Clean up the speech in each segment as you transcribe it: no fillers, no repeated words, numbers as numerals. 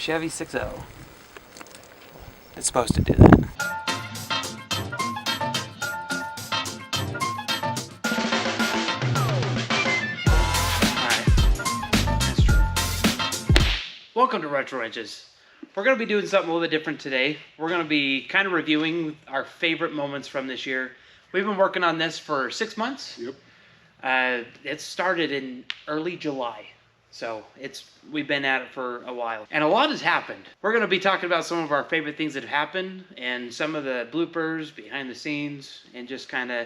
Chevy 6.0. It's supposed to do that. Welcome to Retro Wrenches. We're going to be doing something a little bit different today. We're going to be kind of reviewing our favorite moments from this year. We've been working on this for 6 months. Yep. It started in early July. So we've been at it for a while. And a lot has happened. We're going to be talking about some of our favorite things that have happened and some of the bloopers, behind the scenes, and just kind of,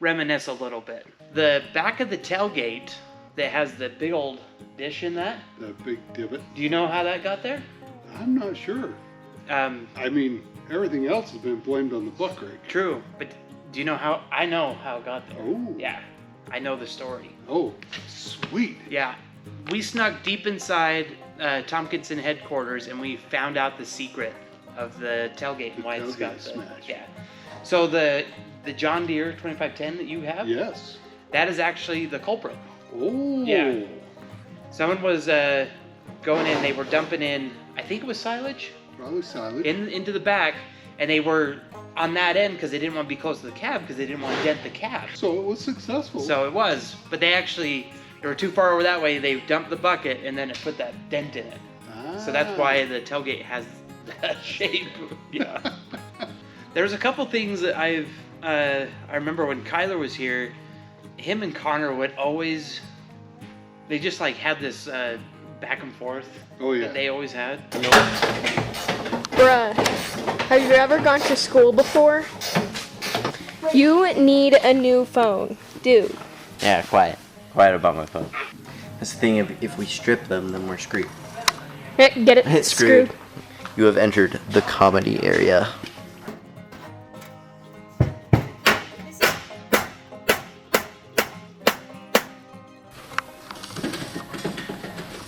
reminisce a little bit. The back of the tailgate that has the big old dish in that. The big divot. Do you know how that got there? I'm not sure. I mean, everything else has been blamed on the buck rig. True, but do you know how? I know how it got there. Oh. Yeah, I know the story. Oh, sweet. Yeah, we snuck deep inside Tompkinson headquarters and we found out the secret of the tailgate and why it's got the smash. Yeah. So the John Deere 2510 that you have. Yes. That is actually the culprit. Oh. Yeah. Someone was going in. They were dumping in. I think it was silage. Probably silage. Into the back, and they were on that end because they didn't want to be close to the cab because they didn't want to dent the cab. So it was successful. So it was, but they were too far over that way. They dumped the bucket and then it put that dent in it. Ah. So that's why the tailgate has that shape. Yeah. There's a couple things that I remember when Kyler was here. Him and Connor would always. They just had this back and forth. Oh yeah. That they always had. Bruh, have you ever gone to school before? You need a new phone, dude. Yeah, quiet about my phone. That's the thing, if we strip them, then we're screwed. Get it? It's screwed. You have entered the comedy area.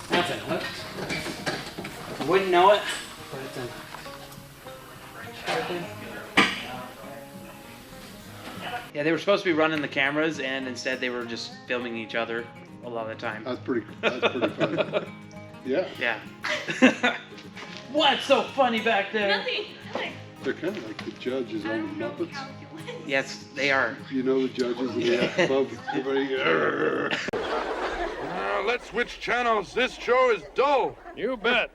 That's a hook. Wouldn't know it, but it's a Yeah, they were supposed to be running the cameras, and instead they were just filming each other a lot of the time. That's pretty fun. Yeah. Yeah. What's so funny back there? Nothing. They're kind of like the judges on the Muppets. Yes, they are. You know the judges and they act above everybody. Let's switch channels. This show is dull. You bet.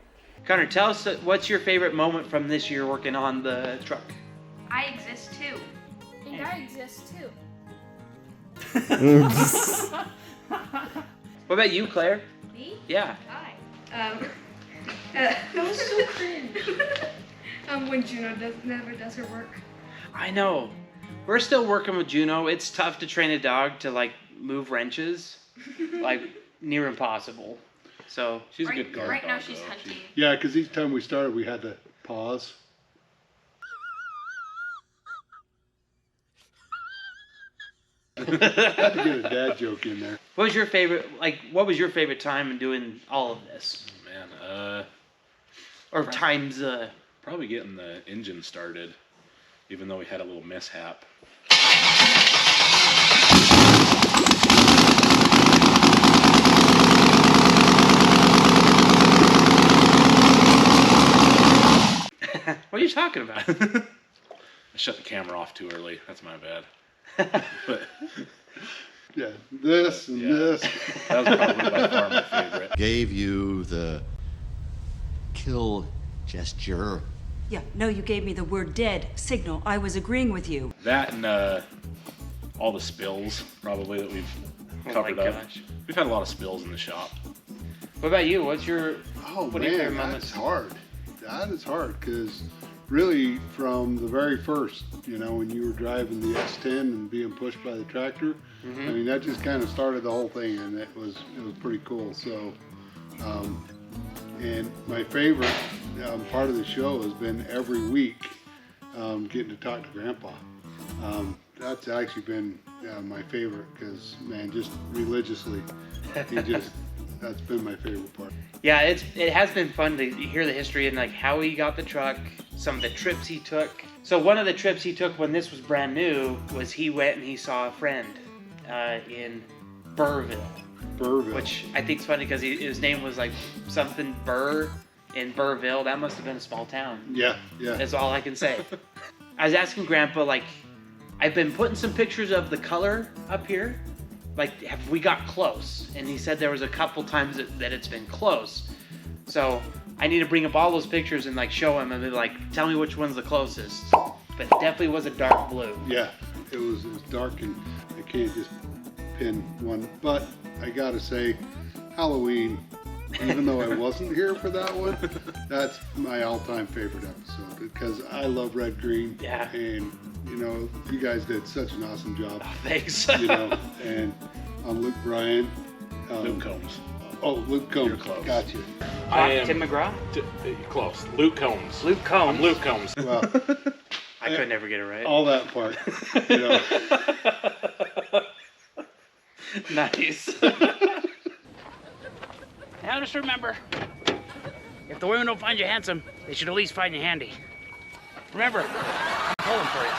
Connor, tell us what's your favorite moment from this year working on the truck? I exist too. And I exist too. What about you, Claire? Me? Yeah. Hi. That was so cringe. When Juno never does her work. I know. We're still working with Juno. It's tough to train a dog to move wrenches. Near impossible. So She's a good guard Right dog, now she's though. hunting. Yeah, because each time we started, we had to pause. Had to get a dad joke in there. what was your favorite time in doing all of this? Man, Or times probably getting the engine started, even though we had a little mishap. What are you talking about? I shut the camera off too early. That's my bad. But Yeah, this and this. that was probably by far my favorite. Gave you the kill gesture. Yeah, no, you gave me the word dead signal. I was agreeing with you. That and all the spills probably that we've covered up. Gosh. We've had a lot of spills in the shop. What about you? What's your Oh what are your favorite man, moments? that's hard. That is hard because really from the very first, when you were driving the S10 and being pushed by the tractor, I mean that just kind of started the whole thing, and it was pretty cool. So, and my favorite part of the show has been every week getting to talk to Grandpa. That's actually been my favorite because man, just religiously, that's been my favorite part. Yeah, it has been fun to hear the history and how he got the truck, some of the trips he took. So one of the trips he took when this was brand new was he went and he saw a friend in Burrville. Burrville. Which I think is funny because his name was something Burr, in Burrville. That must have been a small town. Yeah, yeah. That's all I can say. I was asking Grandpa, like, I've been putting some pictures of the color up here. Like, have we got close? And he said there was a couple times that it's been close. So I need to bring up all those pictures and like show him and be like, tell me which one's the closest. But it definitely was a dark blue. Yeah, it was dark and I can't just pin one. But I gotta say, Halloween, even though I wasn't here for that one, that's my all-time favorite episode because I love red green. Yeah. And you know, you guys did such an awesome job. Oh, thanks. You know, and Luke Bryan. Luke Combs. Oh, Luke Combs. You're close. Gotcha. Tim McGraw? Close. Luke Combs. Luke Combs. I'm Luke Combs. Well, I could never get it right. all that part. You know. Nice. Now just remember, if the women don't find you handsome, they should at least find you handy. Remember, I'm pulling for you.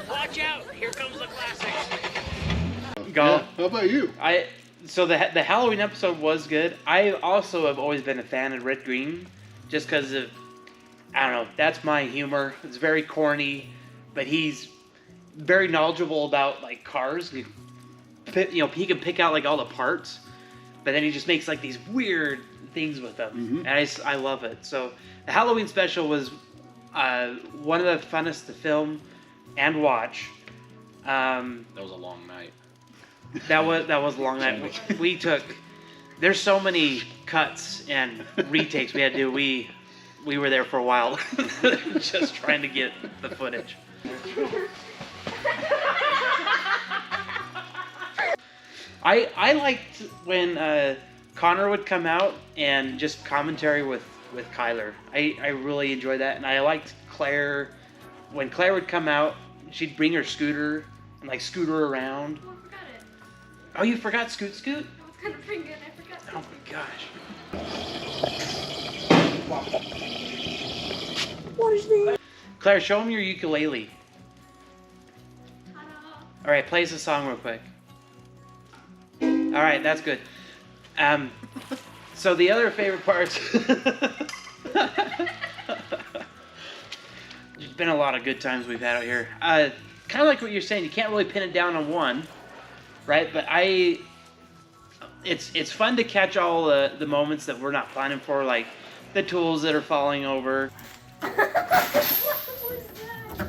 Watch out, here comes the classics. Go. Yeah, how about you? So the Halloween episode was good. I also have always been a fan of Red Green, just because of, I don't know, that's my humor. It's very corny, but he's very knowledgeable about like cars. You know, he can pick out like all the parts, but then he just makes like these weird things with them, and I love it. So the Halloween special was one of the funnest to film and watch. That was a long night. That was a long night. We took. There's so many cuts and retakes we had to do. We were there for a while, just trying to get the footage. I liked when Connor would come out and just commentary with Kyler. I really enjoyed that, and I liked Claire. When Claire would come out, she'd bring her scooter and like scooter around. Oh, I forgot it. Oh, you forgot Scoot Scoot? I was gonna bring it. I forgot. Oh my gosh. What is that? Claire, show him your ukulele. All right, play us a song real quick. All right, that's good. So the other favorite parts. There's been a lot of good times we've had out here. Kind of like what you're saying, you can't really pin it down on one, right? But it's fun to catch all the moments that we're not planning for, like the tools that are falling over. What was that?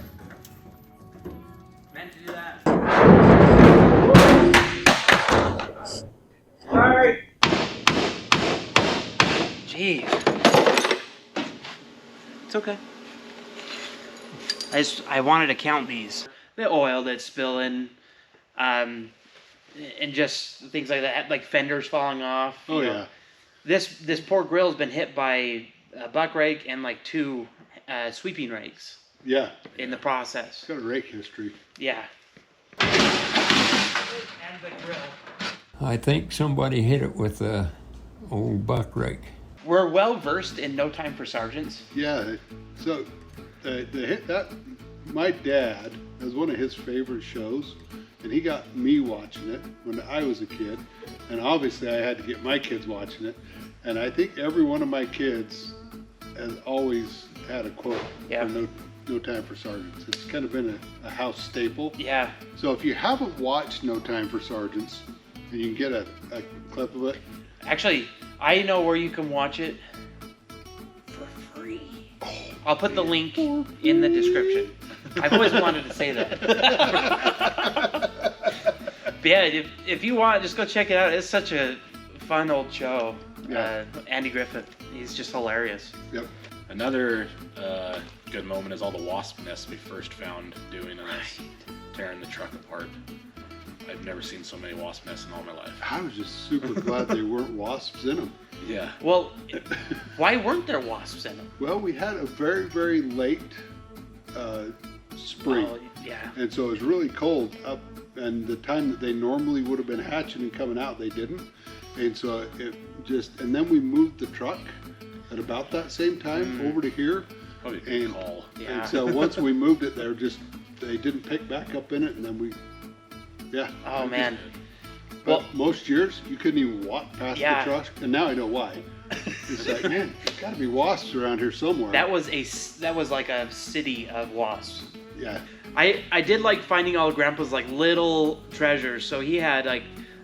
Meant to do that. Sorry. Jeez. It's okay. I wanted to count these. The oil that's spilling, and just things like that, like fenders falling off. Oh you know. yeah. This poor grill's been hit by a buck rake and like 2 sweeping rakes Yeah. in the process. It's got a rake history. Yeah. And the grill. I think somebody hit it with a old buck rake. We're well versed in No Time for Sergeants. Yeah. So my dad, it was one of his favorite shows, and he got me watching it when I was a kid, and obviously I had to get my kids watching it, and I think every one of my kids has always had a quote Yeah. for No Time for Sergeants. It's kind of been a house staple. Yeah. So if you haven't watched No Time for Sergeants, and you can get a clip of it. Actually, I know where you can watch it for free. I'll put the link in the description. I've always wanted to say that. But yeah, if you want, just go check it out. It's such a fun old show. Yeah. Andy Griffith, he's just hilarious. Yep. Another good moment is all the wasp nests we first found doing us, tearing the truck apart. I've never seen so many wasp nests in all my life. I was just super glad there weren't wasps in them. Yeah. Well, why weren't there wasps in them? Well, we had a very, very late spring. Oh, yeah. And so it was really cold up, and the time that they normally would have been hatching and coming out, they didn't. And so and then we moved the truck at about that same time over to here. Probably a good And, call. Yeah. and so once we moved it, they didn't pick back up in it, and then yeah. Oh man. But Well- most years, you couldn't even walk past Yeah. the truck, and now I know why. It's like, man, there's got to be wasps around here somewhere. That was like a city of wasps. Yeah. I did like finding all of Grandpa's like little treasures. So he had like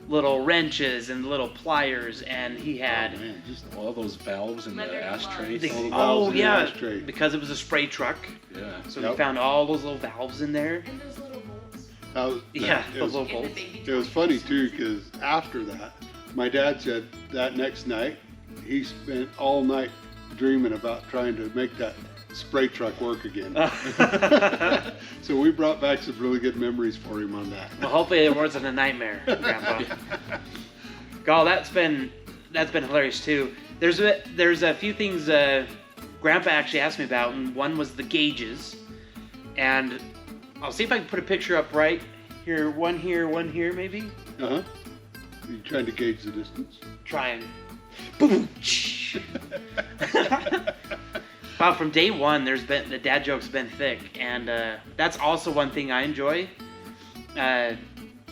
little wrenches and little pliers, and he had Man, just All those valves in the ashtray. the- all the valves oh in the yeah, ashtray. because it was a spray truck. Yeah. So Yep. we found all those little valves in there. And those little bolts. that was, Yeah, it the was, little And the bolts. baby it was toys. funny too, because after that, my dad said that next night he spent all night dreaming about trying to make that spray truck work again. So we brought back some really good memories for him on that. Well, hopefully it wasn't a nightmare, Grandpa. God, that's been hilarious too. There's a few things Grandpa actually asked me about, and one was the gauges, and I'll see if I can put a picture up right here, one here, maybe. Uh-huh. You trying to gauge the distance? Trying. Boom. Wow, from day one, the dad joke's been thick, and that's also one thing I enjoy.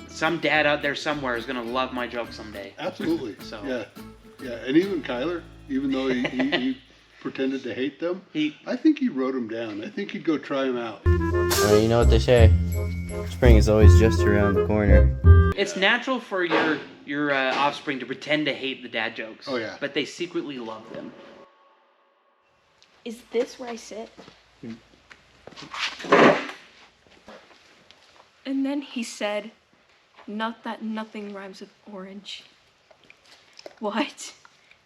Some dad out there somewhere is gonna love my joke someday. Absolutely. So- Yeah, and even Kyler, even though he pretended to hate them, I think he wrote them down. I think he'd go try them out. You know what they say? Spring is always just around the corner. It's natural for your offspring to pretend to hate the dad jokes. Oh, yeah. But they secretly love them. Is this where I sit? And then he said, "Not that nothing rhymes with orange." What?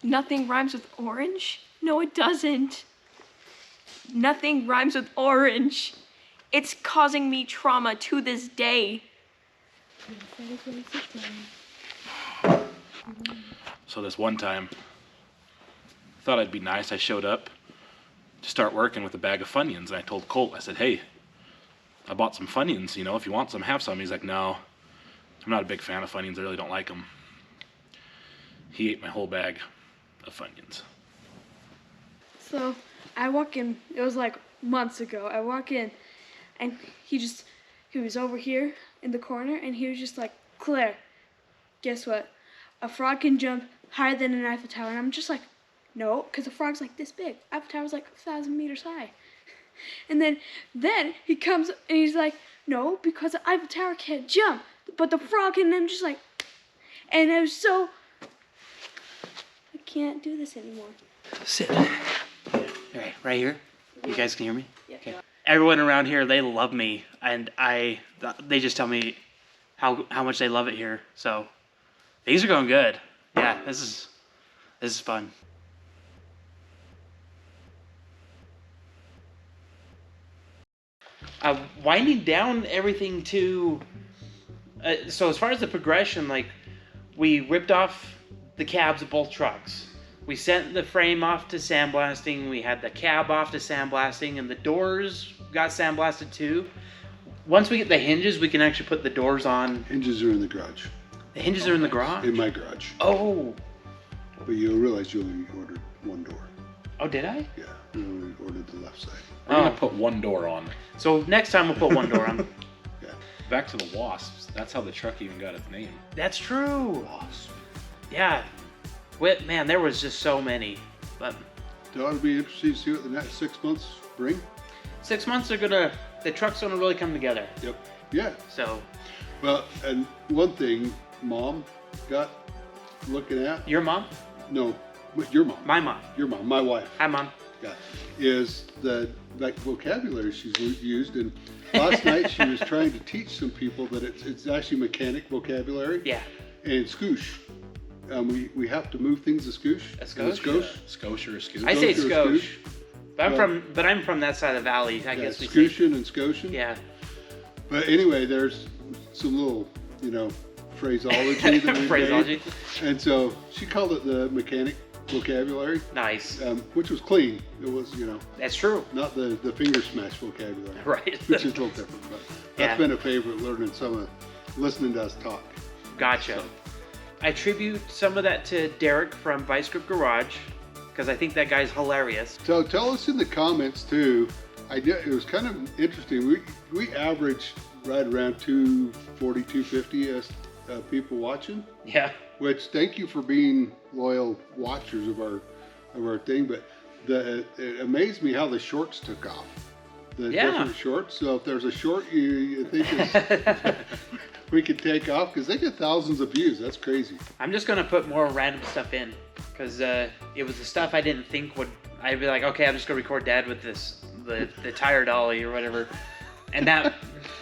Nothing rhymes with orange? No, it doesn't. Nothing rhymes with orange. It's causing me trauma to this day. So this one time, thought I'd be nice. I showed up to start working with a bag of Funyuns, and I told Colt, I said, "Hey, I bought some Funyuns. You know, if you want some, have some." He's like, "No, I'm not a big fan of Funyuns. I really don't like them." He ate my whole bag of Funyuns. So I walk in, it was like months ago. I walk in and he was over here in the corner and he was just like, "Claire, guess what? A frog can jump higher than an Eiffel Tower." And I'm just like, "No, because a frog's like this big. Eiffel Tower's like 1,000 meters high." And then he comes and he's like, "No, because the Eiffel Tower can't jump, but the frog can." And I'm just like, and I was so, I can't do this anymore. Sit. Right here. You guys can hear me? Yeah. Okay. Everyone around here, they love me, and they just tell me how much they love it here. So things are going good. Yeah, this is fun. Winding down everything to, so as far as the progression, like we ripped off the cabs of both trucks. We sent the frame off to sandblasting. We had the cab off to sandblasting, and the doors got sandblasted too. Once we get the hinges, we can actually put the doors on. Hinges are in the garage. The hinges are in the garage? In my garage. Oh. But you'll realize you only ordered one door. Oh, did I? Yeah, you only ordered the left side. We're gonna put one door on. So next time we'll put one door on. Yeah. Back to the wasps. That's how the truck even got its name. That's true. Yeah. Man, there was just so many. But So it'll be interesting to see what the next 6 months bring. 6 months the truck's gonna really come together. Yep. Yeah. So Well, and one thing Mom got looking at. your mom? No, your mom. My mom. Your mom, my wife. Hi, Mom. Yeah, is the like vocabulary she's used, and last night she was trying to teach some people that it's actually mechanic vocabulary. Yeah. And scoosh. We have to move things a scoosh. A scoosh? Skosh or a scoosh? I say Skosh or skosh. scoosh. But I'm from that side of the valley. I guess we say. Scooshin' and scoshin'. Yeah. But anyway, there's some little, phraseology that we Phraseology. made. And so she called it the mechanic vocabulary. Nice. Which was clean. It was, That's true. not the finger smash vocabulary. Right. Which is a little different. But that's Yeah. been a favorite, listening to us talk. Gotcha. I attribute some of that to Derek from Vice Grip Garage, because I think that guy's hilarious. So tell us in the comments too. It was kind of interesting. We averaged right around 240, 250 people watching. Yeah. Which, thank you for being loyal watchers of our thing. But it amazed me how the shorts took off. The different shorts. So if there's a short you think we could take off, because they get thousands of views. That's crazy. I'm just gonna put more random stuff in, because it was the stuff I didn't think would. I'd be like, okay, I'm just gonna record Dad with the tire dolly or whatever, and that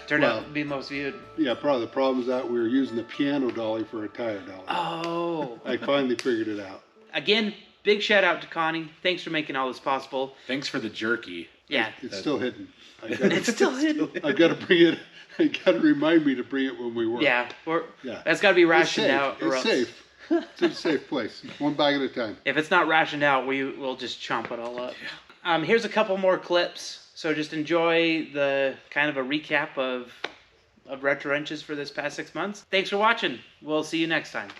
turned out to be most viewed. Yeah, probably the problem is that we were using the piano dolly for a tire dolly. Oh. I finally figured it out. Again, big shout out to Connie. Thanks for making all this possible. Thanks for the jerky. Yeah. It's still hidden. It's still hidden. I gotta bring it. I gotta remind me to bring it when we work. Yeah. That's gotta be rationed out. It's safe. It's a safe place. One bag at a time. If it's not rationed out, we will just chomp it all up. Here's a couple more clips. So just enjoy the kind of a recap of Retro Wrenches for this past 6 months. Thanks for watching. We'll see you next time.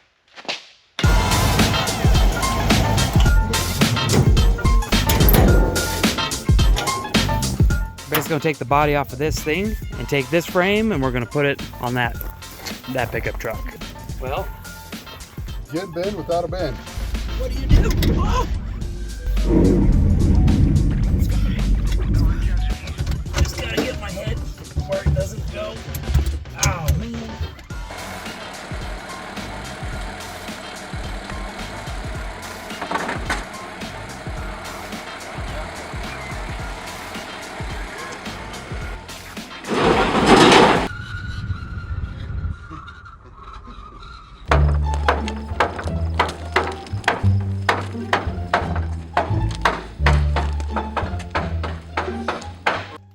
Basically gonna take the body off of this thing and take this frame, and we're gonna put it on that pickup truck. Well, Get bend without a bend. what do you do? Oh! Just gotta get my head where it doesn't go. Oh man.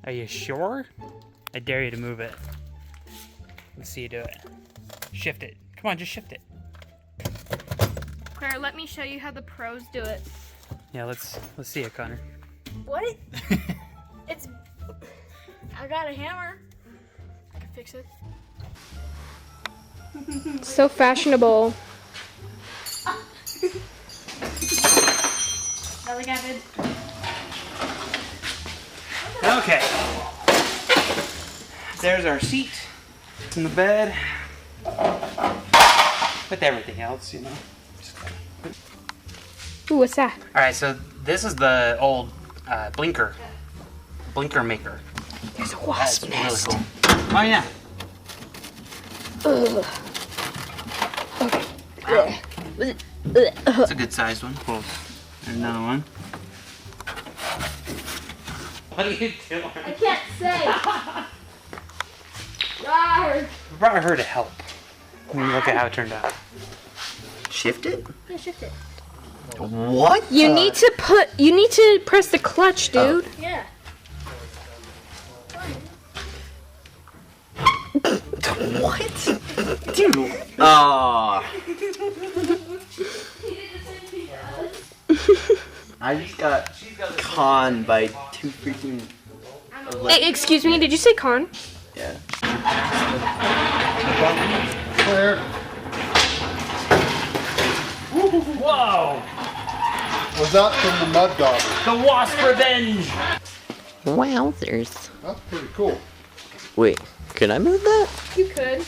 Are you sure? I dare you to move it. Let's see you do it. Shift it. Come on, just shift it. Claire, let me show you how the pros do it. Yeah, let's see it, Connor. What? It's... I got a hammer. I can fix it. So fashionable. Another guy did. Okay. There's our seat in the bed. With everything else, you know. Ooh, what's that? Alright, so this is the old blinker maker. There's a wasp nest. Really cool. Oh yeah. Ugh. Okay. That's a good sized one. Cool. There's another one. What are you doing? I can't say. We brought her to help. I mean, look at how it turned out. Shift it? Yeah, shift it. What? You need to press the clutch, dude. Oh. Yeah. What? Dude. Oh. I just got conned by two freaking... Hey, excuse me, did you say con? Yeah. Claire. Whoa! Was that from the Mud Dog? The Wasp Revenge! Wowzers. That's pretty cool. Wait, can I move that? You could.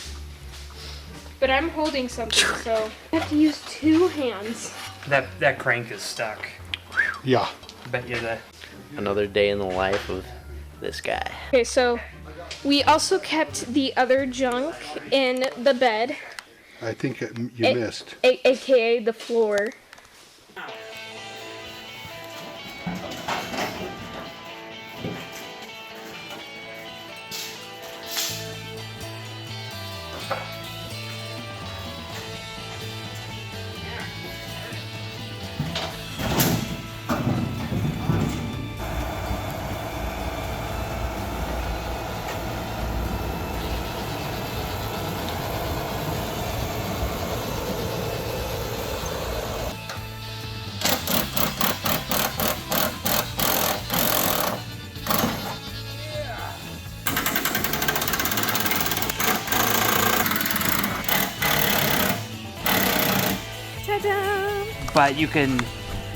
But I'm holding something, so I have to use 2 hands. That crank is stuck. Yeah. Bet you that. Another day in the life of this guy. Okay, so we also kept the other junk in the bed, I think you missed. aka the floor. But you can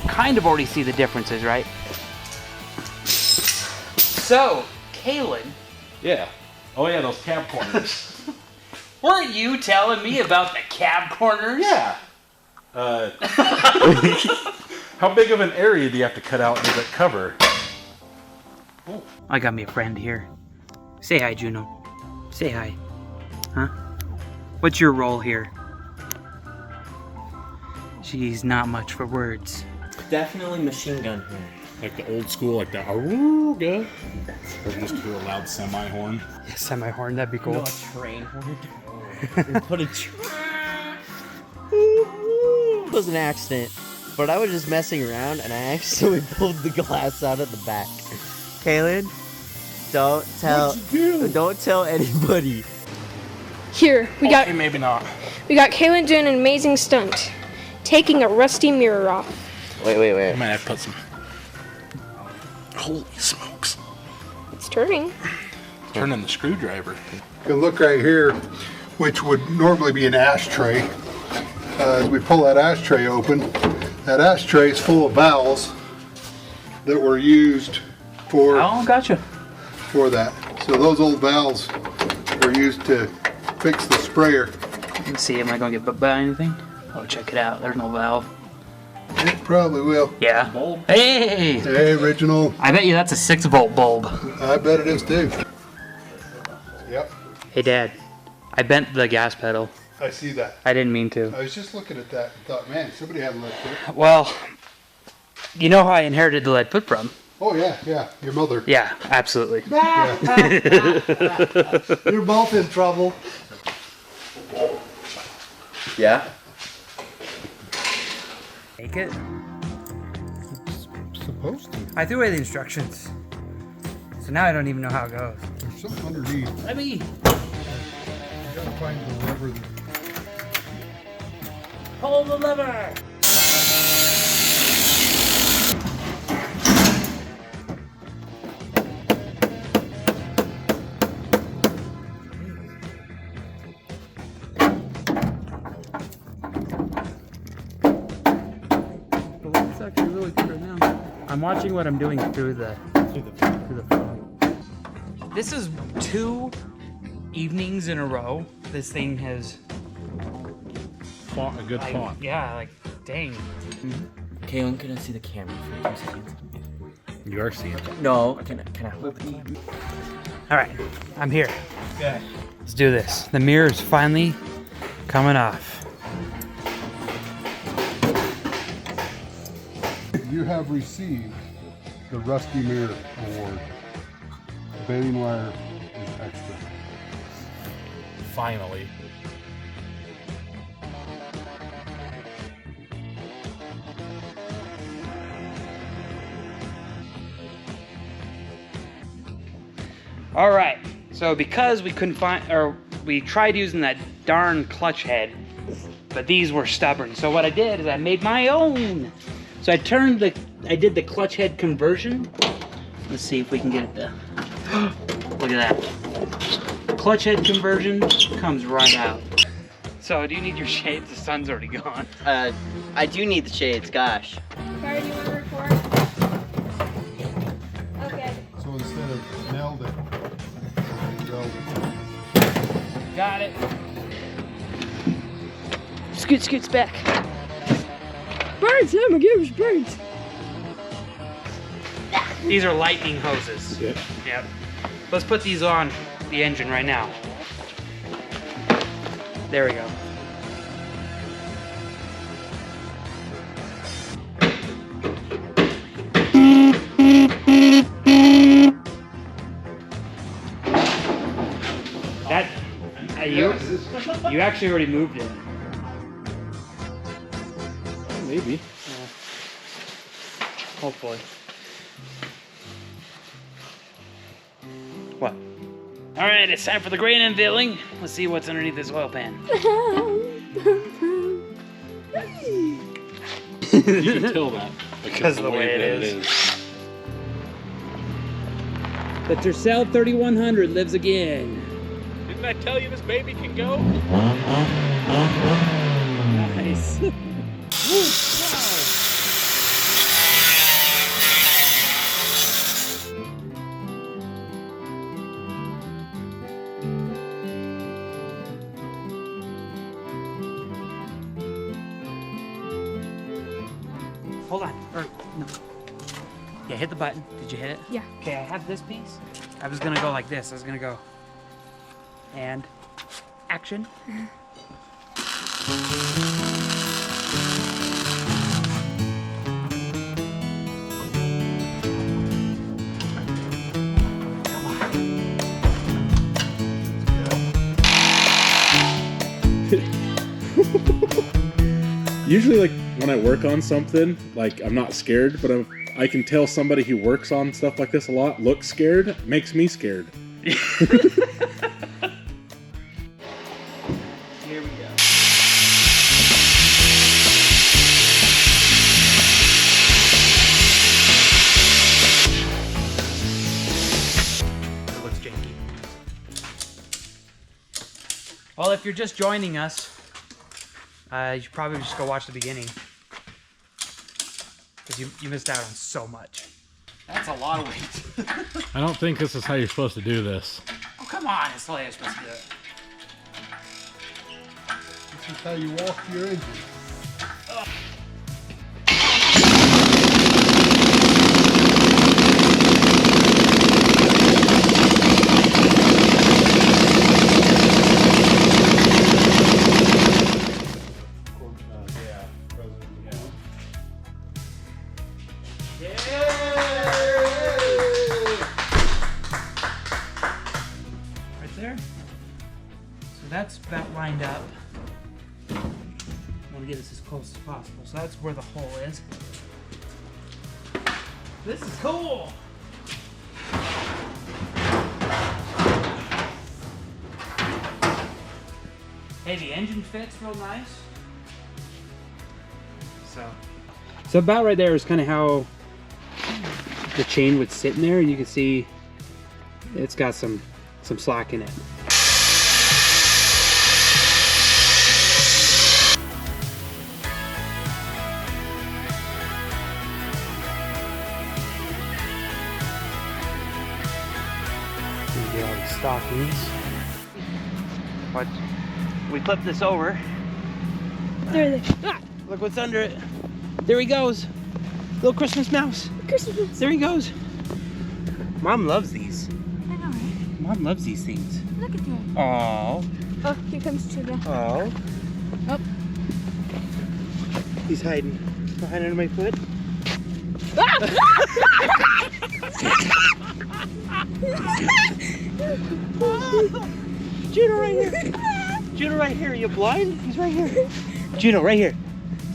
kind of already see the differences, right? So, Kalen. Yeah. Oh yeah, those cab corners. Weren't you telling me about the cab corners? Yeah. How big of an area do you have to cut out does it cover? I got me a friend here. Say hi, Juno. Say hi. Huh? What's your role here? She's not much for words. Definitely machine gun here. Like the old school, like the Aruga. Or just do a loud semi horn. Yeah, semi-horn, that'd be cool. No, a train horn. Put a It was an accident, but I was just messing around and I accidentally pulled the glass out at the back. Kaylin, don't tell anybody. Here, we got Maybe not. Kaylin doing an amazing stunt, taking a rusty mirror off. Wait. I might have to put some. Holy smokes. It's turning. Turning the screwdriver. You can look right here, which would normally be an ashtray. As we pull that ashtray open, that ashtray is full of valves that were used for gotcha. for that. So those old valves were used to fix the sprayer. Let's see, am I gonna get bit by anything? Oh, check it out. There's no valve. It probably will. Yeah. Hey! Hey, original. I bet you that's a 6-volt bulb. I bet it is too. Yep, Hey, Dad. I bent the gas pedal. I see that. I didn't mean to. I was just looking at that and thought, man, somebody had a lead foot. Well, you know how I inherited the lead foot from? Oh yeah, your mother. Yeah, absolutely. You're both in trouble. Yeah? Take it. Supposed to. I threw away the instructions. So now I don't even know how it goes. There's something underneath. Let me. You gotta find the lever. Pull the lever! The light's actually really good right now. I'm watching what I'm doing through the phone. This is 2 evenings in a row. This thing has A good font. yeah, like dang. Kaylin, can I see the camera for 2 seconds? You are seeing it. No, can I hold the camera? All right, I'm here. Okay. Let's do this. The mirror is finally coming off. You have received the Rusty Mirror Award. The baling wire is extra. Finally. All right, so because we couldn't find, or we tried using that darn clutch head, but these were stubborn. So what I did is I made my own. So I did the clutch head conversion. Let's see if we can get it to, look at that. Clutch head conversion comes right out. So do you need your shades? The sun's already gone. I do need the shades, gosh. Barry, do you want to record? Okay. So instead of nailed it, drilled it. Got it. Scoots back. Birds, oh my gosh, birds. These are lightning hoses. Yep. Yep. Let's put these on the engine right now. There we go. That you actually already moved it. Maybe. Hopefully. What? All right, it's time for the grain unveiling. Let's see what's underneath this oil pan. You can tell that. Because of the way it is. The Tercel 3100 lives again. Didn't I tell you this baby can go? Nice. hold on. Or, no. Yeah, hit the button. Did you hit it? Yeah. Okay, I have this piece. I was gonna go like this. I was gonna go. And action. Usually, like when I work on something, like I'm not scared, but I can tell somebody who works on stuff like this a lot looks scared, makes me scared. Here we go. It looks janky. Well, if you're just joining us, you should probably just go watch the beginning. Because you missed out on so much. That's a lot of weight. I don't think this is how you're supposed to do this. Oh, come on. It's the way you're supposed to do it. This is how you walk your engine. Right there. So that's about lined up. I want to get this as close as possible. So that's where the hole is. This is cool. Hey, the engine fits real nice. So about right there is kind of how the chain would sit in there. You can see it's got some slack in it. Get all the stockings. But we flip this over. There they are. Look what's under it. There he goes. Little Christmas mouse. Christmas. There he goes. Mom loves these. I know, right? Mom loves these things. Look at that. Aww. Oh, here comes Tuna. Oh. Oh. He's hiding behind under my foot. Juno right here. Juno right here. Are you blind? He's right here. Juno right here.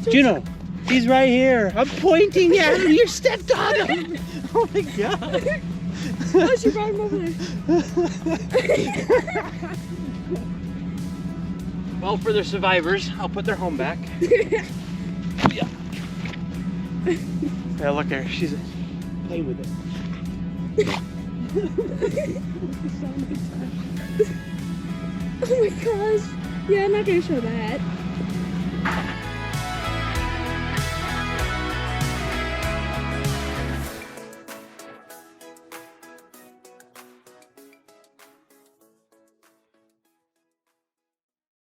Juno. He's right here. I'm pointing at him. You stepped on him. Oh my god. Oh, she brought him over there. Well, for the survivors, I'll put their home back. Yeah. Yeah, look at her. She's playing with it. Oh my gosh. Yeah, I'm not gonna show that.